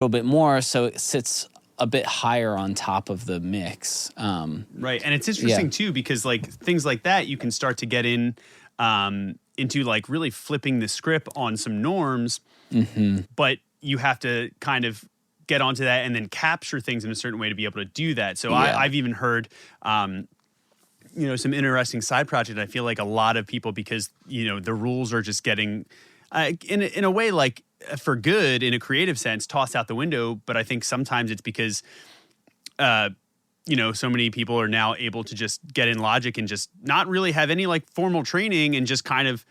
little bit more, so it sits a bit higher on top of the mix. Right, and it's interesting too because like things like that you can start to get into like really flipping the script on some norms, but you have to kind of get onto that and then capture things in a certain way to be able to do that. So I've even heard, some interesting side project. I feel like a lot of people, because the rules are just getting, in a way, like for good in a creative sense, tossed out the window. But I think sometimes it's because, so many people are now able to just get in Logic and just not really have any like formal training and just kind of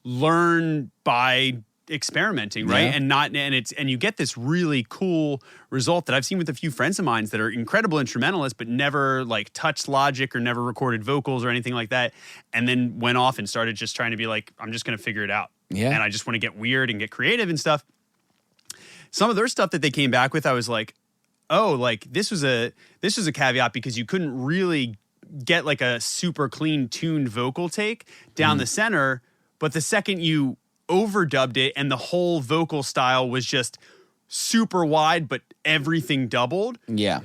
learn by experimenting, right? And you get this really cool result that I've seen with a few friends of mine that are incredible instrumentalists, but never like touched Logic or never recorded vocals or anything like that, and then went off and started just trying to be like, I'm just going to figure it out. Yeah. And I just want to get weird and get creative and stuff. Some of their stuff that they came back with, I was like, oh, like this was a caveat because you couldn't really get like a super clean tuned vocal take down the center, but the second you overdubbed it and the whole vocal style was just super wide, but everything doubled. Yeah.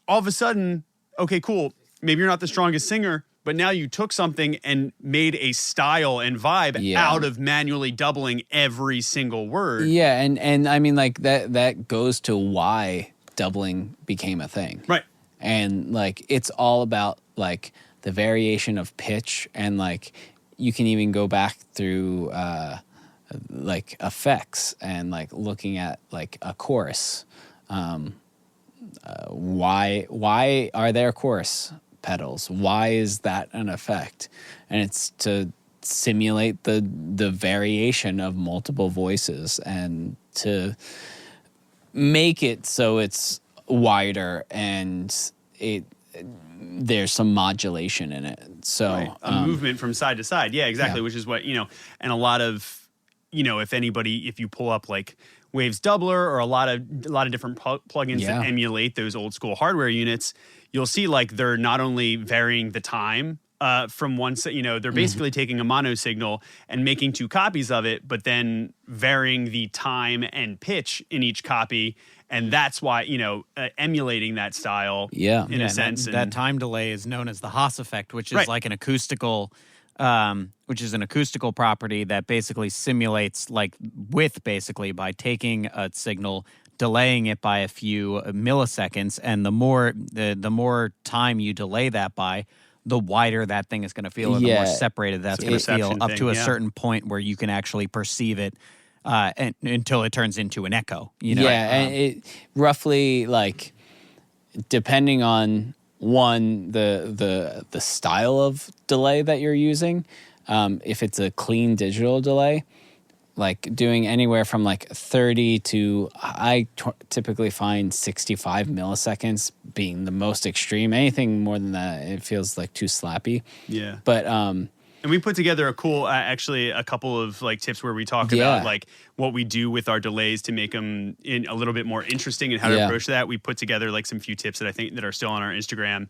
All of a sudden, okay, cool. Maybe you're not the strongest singer, but now you took something and made a style and vibe out of manually doubling every single word. Yeah, and I mean like that goes to why doubling became a thing. Right. And like it's all about like the variation of pitch, and like you can even go back through like effects and like looking at like a chorus. Why are there chorus pedals? Why is that an effect? And it's to simulate the variation of multiple voices and to make it so it's wider and there's some modulation in it. So right. A movement from side to side. Yeah, exactly. Yeah. Which is what, and a lot of, if you pull up like Waves Doubler or a lot of different plugins that emulate those old school hardware units, you'll see like they're not only varying the time from one set, they're basically taking a mono signal and making two copies of it, but then varying the time and pitch in each copy. And that's why, emulating that style in a sense. That time delay is known as the Haas effect, which is like an acoustical property that basically simulates like width basically by taking a signal, delaying it by a few milliseconds, and the more time you delay that by, the wider that thing is going to feel, or the more separated that's going to feel, up to a certain point where you can actually perceive it until it turns into an echo. And it roughly, like, depending on the style of delay that you're using, if it's a clean digital delay, like doing anywhere from like 30 to I typically find 65 milliseconds being the most extreme. Anything more than that, it feels like too slappy. Yeah. But and we put together a cool, actually a couple of like tips where we talk about like what we do with our delays to make them a little bit more interesting and how to approach that. We put together like some few tips that I think that are still on our Instagram.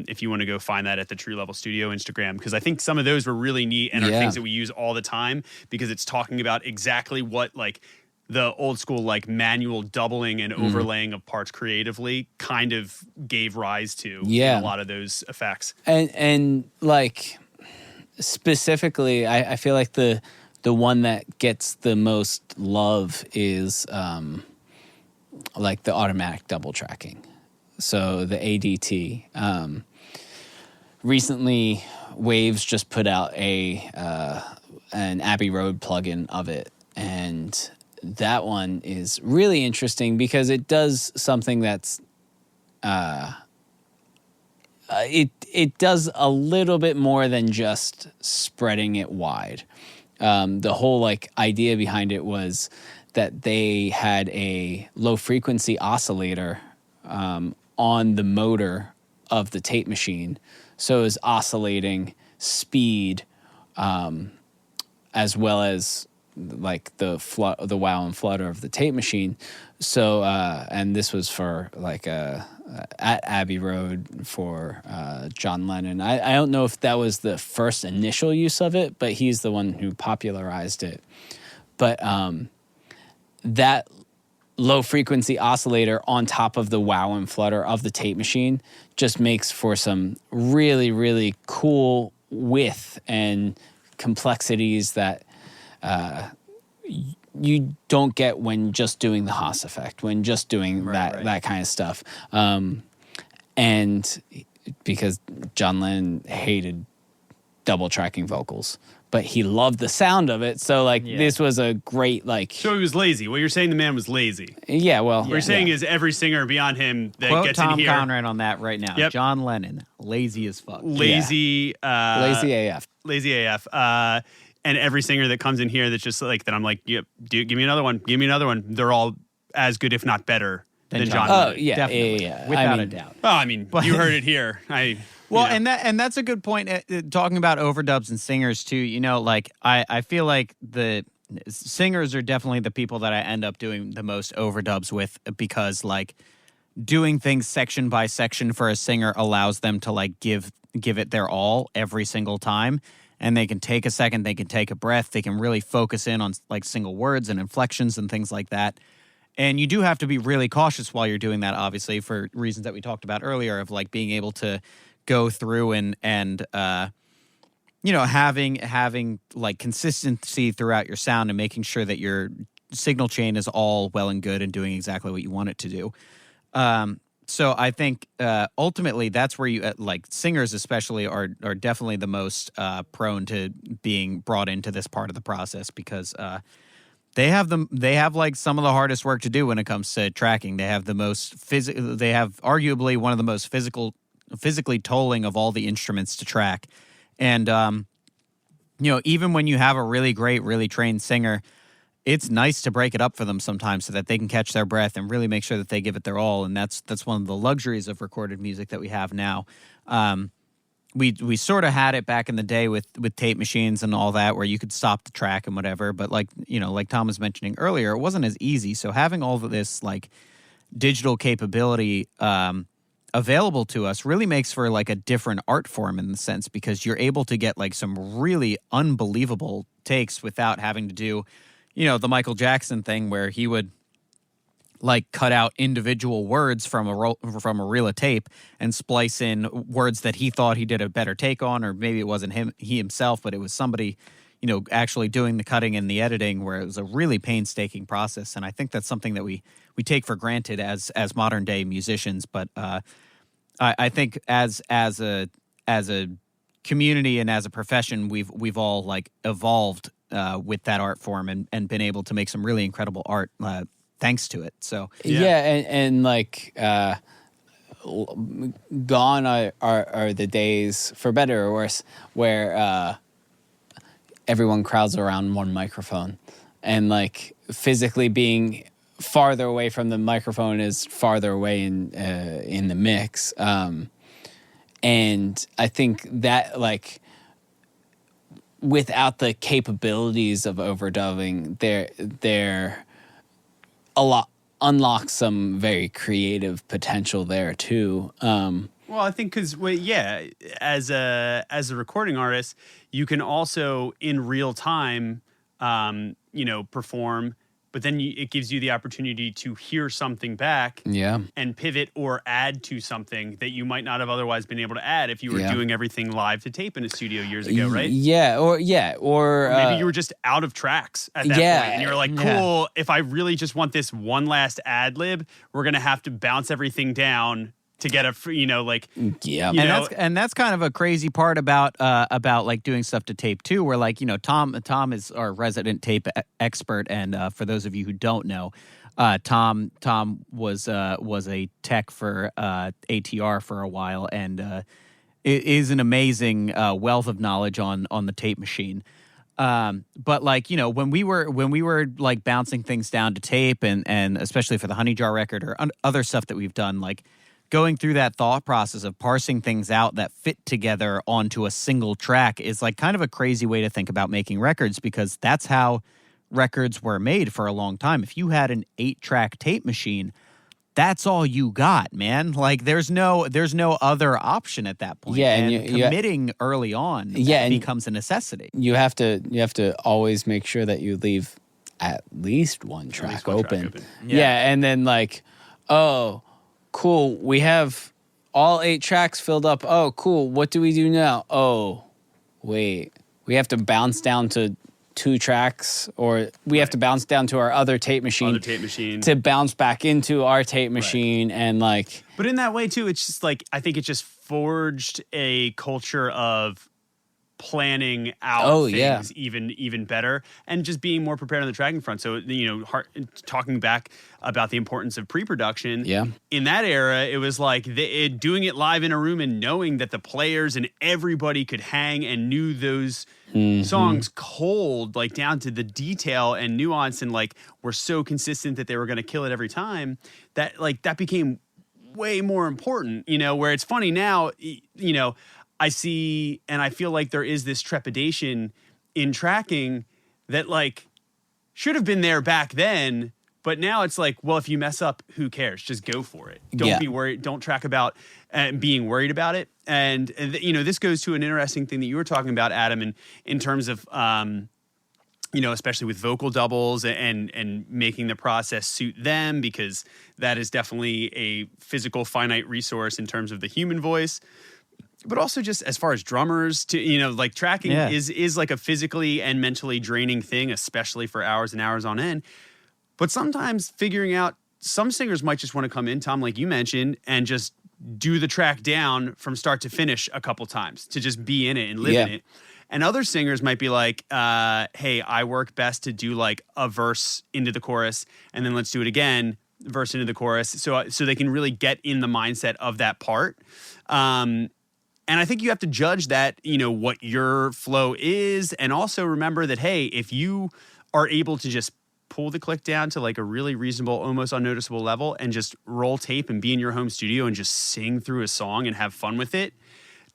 If you want to go find that at the TrueLevelStudio Instagram, because I think some of those were really neat and are things that we use all the time, because it's talking about exactly what like the old school like manual doubling and overlaying of parts creatively kind of gave rise to a lot of those effects. And like specifically, I feel like the one that gets the most love is like the automatic double tracking. So the ADT. Recently, Waves just put out an Abbey Road plugin of it, and that one is really interesting because it does something that's it does a little bit more than just spreading it wide. The whole like idea behind it was that they had a low frequency oscillator on the motor of the tape machine, so it was oscillating speed as well as like the wow and flutter of the tape machine. So and this was for like at Abbey Road for John Lennon. I don't know if that was the first initial use of it, but he's the one who popularized it. But that low frequency oscillator on top of the wow and flutter of the tape machine just makes for some really, really cool width and complexities that you don't get when just doing the Haas effect, when just doing that kind of stuff. And because John Lennon hated double tracking vocals, but he loved the sound of it. So this was a great So he was lazy. What you're saying, the man was lazy. Yeah, well. What you're saying is every singer beyond him that Quote gets Tom in here. Conran on that right now. Yep. John Lennon, lazy as fuck. Lazy. Lazy AF. Lazy AF. And every singer that comes in here that's just like that, I'm like, yep, dude, give me another one. Give me another one. They're all as good, if not better, than John Lennon. Oh, yeah. Definitely. Yeah. Without a doubt. Oh, I mean, you heard it here. Well, and that's a good point. Talking about overdubs and singers too, you know, like I feel like the singers are definitely the people that I end up doing the most overdubs with, because like doing things section by section for a singer allows them to like give it their all every single time, and they can take a second, they can take a breath, they can really focus in on like single words and inflections and things like that. And you do have to be really cautious while you're doing that, obviously, for reasons that we talked about earlier, of like being able to go through and you know, having like consistency throughout your sound and making sure that your signal chain is all well and good and doing exactly what you want it to do. So I think ultimately that's where you like singers especially are definitely the most prone to being brought into this part of the process, because they have like some of the hardest work to do when it comes to tracking. They have the most they have arguably one of the most physically tolling of all the instruments to track. And you know, even when you have a really great, really trained singer, it's nice to break it up for them sometimes so that they can catch their breath and really make sure that they give it their all. And that's one of the luxuries of recorded music that we have now. We sort of had it back in the day with tape machines and all that, where you could stop the track and whatever. But like, you know, like Tom was mentioning earlier, it wasn't as easy. So having all of this like digital capability available to us really makes for like a different art form in the sense, because you're able to get like some really unbelievable takes without having to do, you know, the Michael Jackson thing where he would like cut out individual words from a reel of tape and splice in words that he thought he did a better take on, or maybe it wasn't he himself, but it was somebody, you know, actually doing the cutting and the editing, where it was a really painstaking process. And I think that's something that we take for granted as modern day musicians. But I think as a community and as a profession, we've all like evolved with that art form and been able to make some really incredible art thanks to it. So and like gone are the days, for better or worse, where everyone crowds around one microphone, and like physically being farther away from the microphone is farther away in the mix. And I think that like without the capabilities of overdubbing, there a lot unlocks some very creative potential there too. Well, I think because as a recording artist, you can also in real time, you know, perform. But then it gives you the opportunity to hear something back and pivot or add to something that you might not have otherwise been able to add if you were doing everything live to tape in a studio years ago, right? Or maybe you were just out of tracks at that point. And you were like, cool, if I really just want this one last ad lib, we're going to have to bounce everything down to get and that's kind of a crazy part about like doing stuff to tape too, where like, you know, Tom is our resident tape expert, and for those of you who don't know, Tom was a tech for ATR for a while, and is an amazing wealth of knowledge on the tape machine. But like, you know, when we were like bouncing things down to tape, and especially for the Honey Jar record or other stuff that we've done, like going through that thought process of parsing things out that fit together onto a single track is like kind of a crazy way to think about making records, because that's how records were made for a long time. If you had an 8-track tape machine, that's all you got, man. Like there's no other option at that point. Yeah, and committing early on becomes a necessity. You have to always make sure that you leave at least one track one track open. open. Yeah, and then like, oh, cool, we have all 8 tracks filled up. Oh, cool, what do we do now? Oh, wait, we have to bounce down to 2 tracks, or we have to bounce down to our other tape machine to bounce back into our tape machine. And like, but in that way too, it's just like, I think it just forged a culture of planning out things even better, and just being more prepared on the tracking front. So, talking back about the importance of pre-production, in that era, it was like doing it live in a room and knowing that the players and everybody could hang and knew those songs cold, like down to the detail and nuance, and like were so consistent that they were going to kill it every time, that like that became way more important, where it's funny now, I see, and I feel like there is this trepidation in tracking that like should have been there back then, but now it's like, well, if you mess up, who cares? Just go for it. Don't be worried. Don't track about being worried about it. And this goes to an interesting thing that you were talking about, Adam, in terms of, especially with vocal doubles and making the process suit them, because that is definitely a physical finite resource in terms of the human voice. But also just as far as drummers, to like tracking is like a physically and mentally draining thing, especially for hours and hours on end. But sometimes figuring out, some singers might just want to come in, Tom, like you mentioned, and just do the track down from start to finish a couple times to just be in it and live in it. And other singers might be like, hey, I work best to do like a verse into the chorus, and then let's do it again, verse into the chorus, so they can really get in the mindset of that part. And I think you have to judge that, what your flow is. And also remember that, hey, if you are able to just pull the click down to like a really reasonable, almost unnoticeable level, and just roll tape and be in your home studio and just sing through a song and have fun with it,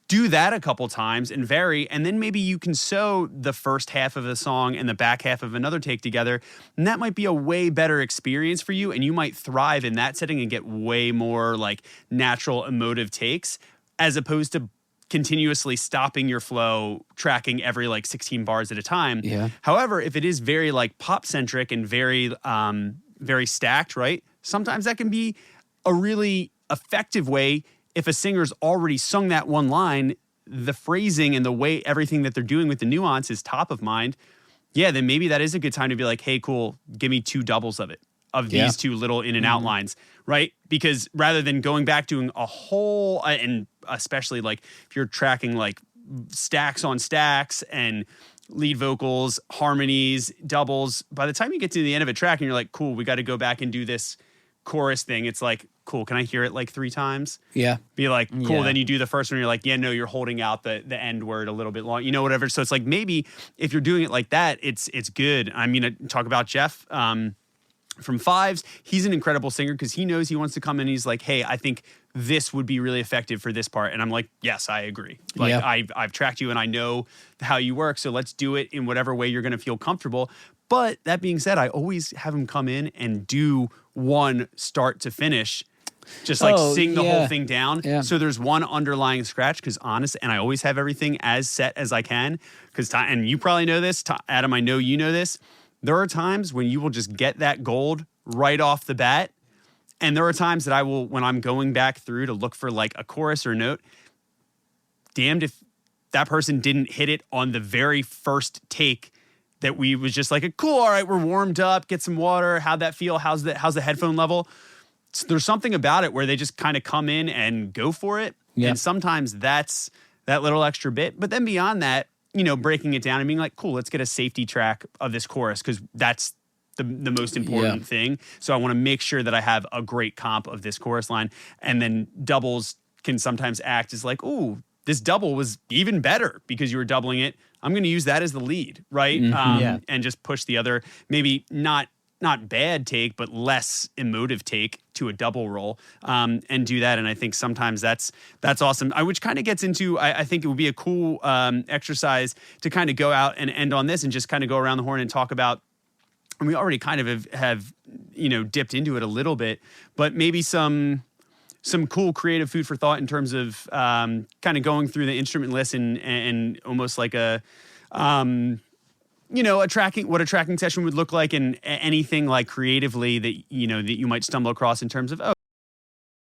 do that a couple times and vary. And then maybe you can sew the first half of a song and the back half of another take together. And that might be a way better experience for you. And you might thrive in that setting and get way more like natural emotive takes, as opposed to continuously stopping your flow, tracking every like 16 bars at a time. Yeah. However, if it is very like pop centric and very, very stacked, right? Sometimes that can be a really effective way. If a singer's already sung that one line, the phrasing and the way everything that they're doing with the nuance is top of mind. Yeah, then maybe that is a good time to be like, hey, cool, give me 2 doubles of it, of these 2 little in and out lines, right? Because rather than going back doing a whole, and especially like if you're tracking like stacks on stacks and lead vocals, harmonies, doubles, by the time you get to the end of a track and you're like, cool, we got to go back and do this chorus thing, it's like, cool, can I hear it like 3 times? Yeah. Be like, cool, then you do the first one, you're like, yeah, no, you're holding out the end word a little bit long, whatever. So it's like, maybe if you're doing it like that, it's good. I mean, talk about Jeff from Fives. He's an incredible singer because he knows he wants to come in and he's like, hey, I think this would be really effective for this part. And I'm like, yes, I agree. Like, I've tracked you and I know how you work, so let's do it in whatever way you're going to feel comfortable. But that being said, I always have him come in and do one start to finish, just like sing the whole thing down. Yeah. So there's one underlying scratch, because honest, and I always have everything as set as I can, because and you probably know this, Adam, I know you know this. There are times when you will just get that gold right off the bat. And there are times that I will, when I'm going back through to look for like a chorus or a note, damned if that person didn't hit it on the very first take, that we was just like, cool, all right, we're warmed up, get some water, how'd that feel? How's the headphone level? So there's something about it where they just kind of come in and go for it. Yep. And sometimes that's that little extra bit. But then beyond that, breaking it down and being like, cool, let's get a safety track of this chorus, because that's the most important thing. So I want to make sure that I have a great comp of this chorus line. And then doubles can sometimes act as like, ooh, this double was even better because you were doubling it. I'm going to use that as the lead, right? And just push the other, maybe not bad take, but less emotive take to a double roll, and do that. And I think sometimes that's awesome. Which kind of gets into, I think it would be a cool exercise to kind of go out and end on this and just kind of go around the horn and talk about, and we already kind of have dipped into it a little bit, but maybe some cool creative food for thought in terms of kind of going through the instrument list and almost like a a tracking session would look like, and anything like creatively that you might stumble across in terms of, oh,